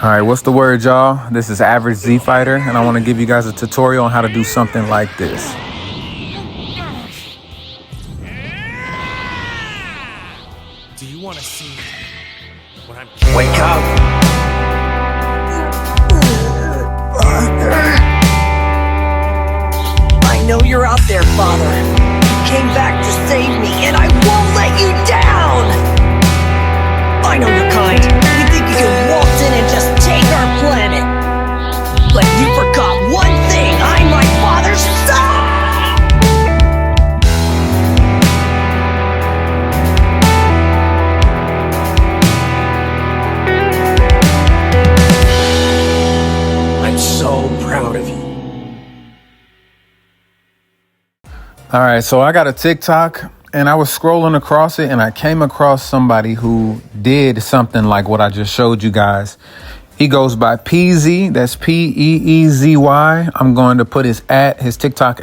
All right, what's the word, y'all? This is Average Z Fighter, and I want to give you guys a tutorial on how to do something like this. Do you want to see what I'm... Wake up! I know you're out there, Father. You came back to save me, and I won't let you down! I know you're kind. You think you can waltz in and just take our planet. But you forgot one thing. I'm my father's son! I'm so proud of you. All right, so I got a TikTok, and I was scrolling across it, and I came across somebody who did something like what I just showed you guys. He goes by Peezy, that's Peezy. I'm going to put his TikTok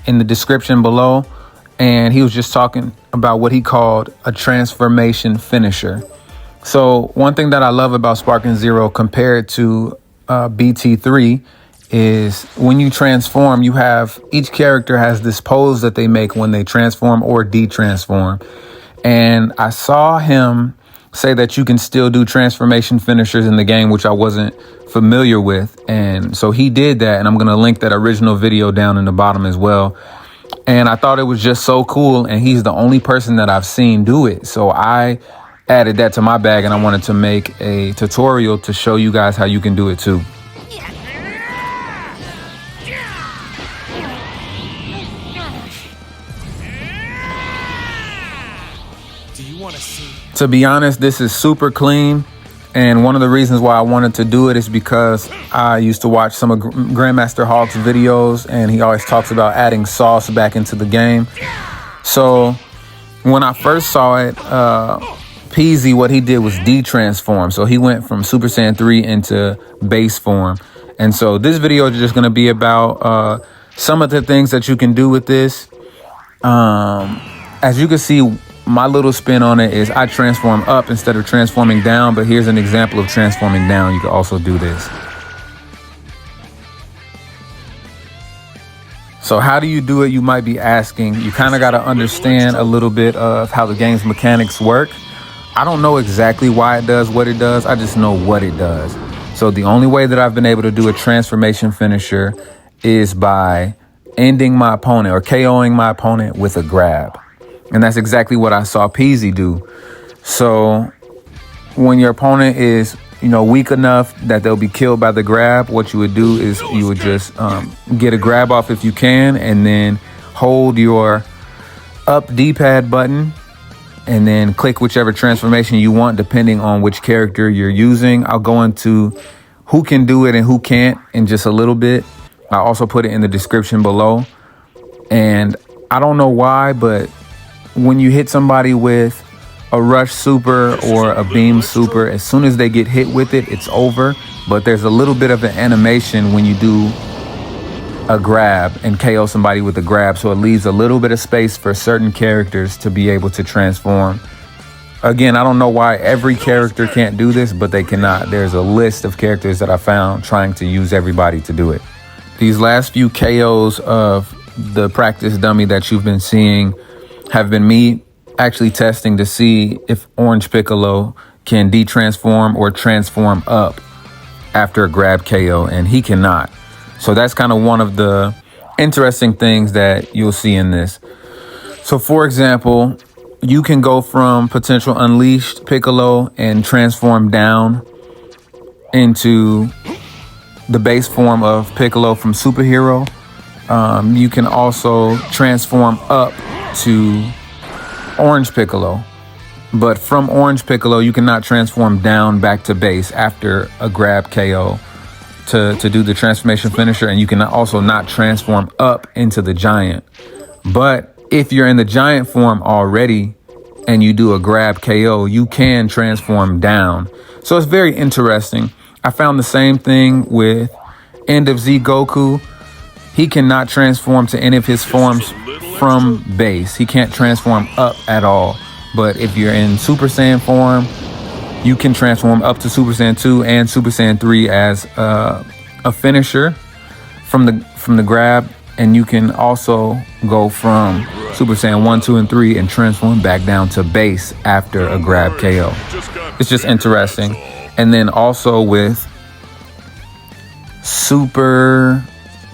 in the description below. And he was just talking about what he called a transformation finisher. So one thing that I love about Sparking Zero compared to BT3 is when you transform, you have each character has this pose that they make when they transform or de-transform. And I saw him say that you can still do transformation finishers in the game, which I wasn't familiar with. And so he did that. And I'm going to link that original video down in the bottom as well. And I thought it was just so cool. And he's the only person that I've seen do it. So I added that to my bag, and I wanted to make a tutorial to show you guys how you can do it too. To be honest, this is super clean. And one of the reasons why I wanted to do it is because I used to watch some of Grandmaster Hawk's videos, and he always talks about adding sauce back into the game. So when I first saw it, Peezy, what he did was de-transform. So he went from Super Saiyan 3 into base form. And so this video is just going to be about some of the things that you can do with this. As you can see, my little spin on it is I transform up instead of transforming down, but here's an example of transforming down. You can also do this. So how do you do it? You might be asking. You kind of got to understand a little bit of how the game's mechanics work. I don't know exactly why it does what it does. I just know what it does. So the only way that I've been able to do a transformation finisher is by ending my opponent or KOing my opponent with a grab. And that's exactly what I saw Peezy do. So when your opponent is, weak enough that they'll be killed by the grab, what you would do is you would just get a grab off if you can, and then hold your up D-pad button and then click whichever transformation you want, depending on which character you're using. I'll go into who can do it and who can't in just a little bit. I also put it in the description below. And I don't know why, but when you hit somebody with a rush super or a beam super, as soon as they get hit with it, it's over. But there's a little bit of an animation when you do a grab and KO somebody with a grab. So it leaves a little bit of space for certain characters to be able to transform. Again, I don't know why every character can't do this, but they cannot. There's a list of characters that I found trying to use everybody to do it. These last few KOs of the practice dummy that you've been seeing have been me actually testing to see if Orange Piccolo can de-transform or transform up after a grab KO, and he cannot. So that's kind of one of the interesting things that you'll see in this. So for example, you can go from potential Unleashed Piccolo and transform down into the base form of Piccolo from Superhero. You can also transform up to Orange Piccolo, but from Orange Piccolo you cannot transform down back to base after a grab KO to do the transformation finisher, and you can also not transform up into the giant. But if you're in the giant form already and you do a grab KO, you can transform down. So it's very interesting. I found the same thing with End of Z Goku. He cannot transform to any of his forms from base. He can't transform up at all. But if you're in Super Saiyan form You can transform up to Super Saiyan 2 and Super Saiyan 3 as a finisher from the grab, and you can also go from Super Saiyan 1, 2, and 3 and transform back down to base after a grab KO. It's just interesting. And then also with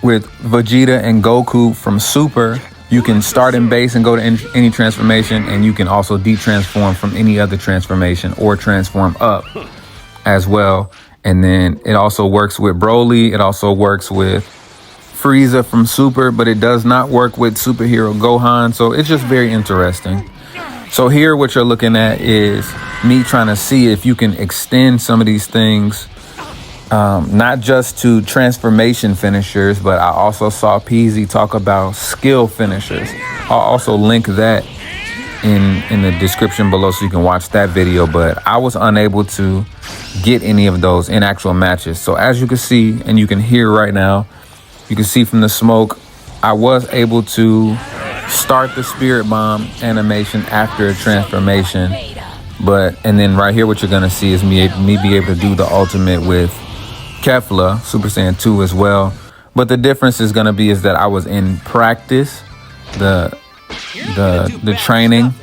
Vegeta and Goku from Super, you can start in base and go to any transformation, and you can also de-transform from any other transformation or transform up as well. And then it also works with Broly. It also works with Frieza from Super, but it does not work with Superhero Gohan. So it's just very interesting. So here what you're looking at is me trying to see if you can extend some of these things, not just to transformation finishers, but I also saw Peasy talk about skill finishers. I'll also link that in the description below so you can watch that video, but I was unable to get any of those in actual matches. So as you can see, and you can hear right now, you can see from the smoke, I was able to start the Spirit Bomb animation after a transformation. And then right here, what you're gonna see is me be able to do the ultimate with Kefla, Super Saiyan 2 as well. But the difference is gonna be is that I was in practice, the training,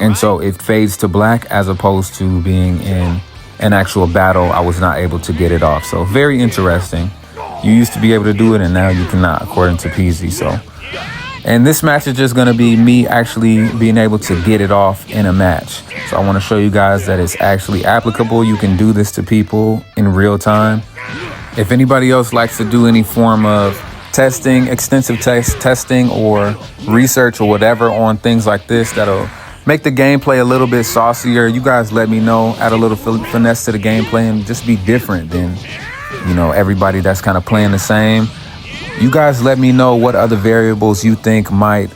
and so it fades to black as opposed to being in an actual battle. I was not able to get it off. So very interesting. You used to be able to do it and now you cannot, according to Peasy. So, and this match is just gonna be me actually being able to get it off in a match. So I wanna show you guys that it's actually applicable. You can do this to people in real time. If anybody else likes to do any form of testing, extensive testing or research or whatever on things like this that'll make the gameplay a little bit saucier, you guys let me know. Add a little finesse to the gameplay and just be different than, you know, everybody that's kind of playing the same. You guys let me know what other variables you think might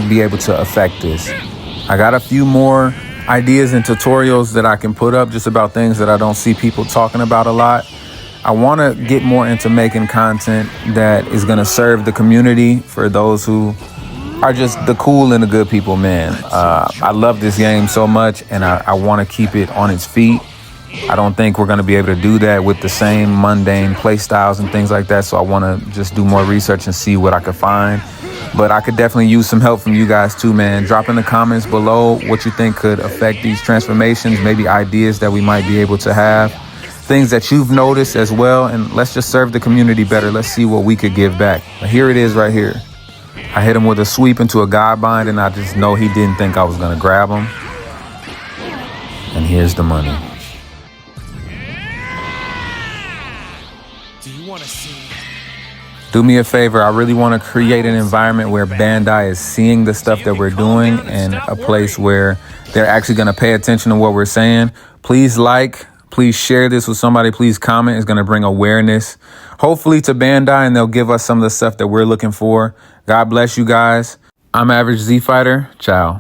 be able to affect this. I got a few more ideas and tutorials that I can put up just about things that I don't see people talking about a lot. I want to get more into making content that is going to serve the community for those who are just the cool and the good people, man. I love this game so much, and I want to keep it on its feet. I don't think we're going to be able to do that with the same mundane play styles and things like that. So I want to just do more research and see what I could find. But I could definitely use some help from you guys too, man. Drop in the comments below what you think could affect these transformations, maybe ideas that we might be able to have, things that you've noticed as well. And let's just serve the community better. Let's see what we could give back. But here it is right here. I hit him with a sweep into a God bind, and I just know he didn't think I was going to grab him. And here's the money. Do you want to see? Do me a favor. I really want to create an environment where Bandai is seeing the stuff that we're doing and a place where they're actually going to pay attention to what we're saying. Please please share this with somebody. Please comment. It's going to bring awareness, hopefully, to Bandai, and they'll give us some of the stuff that we're looking for. God bless you guys. I'm Average Z Fighter. Ciao.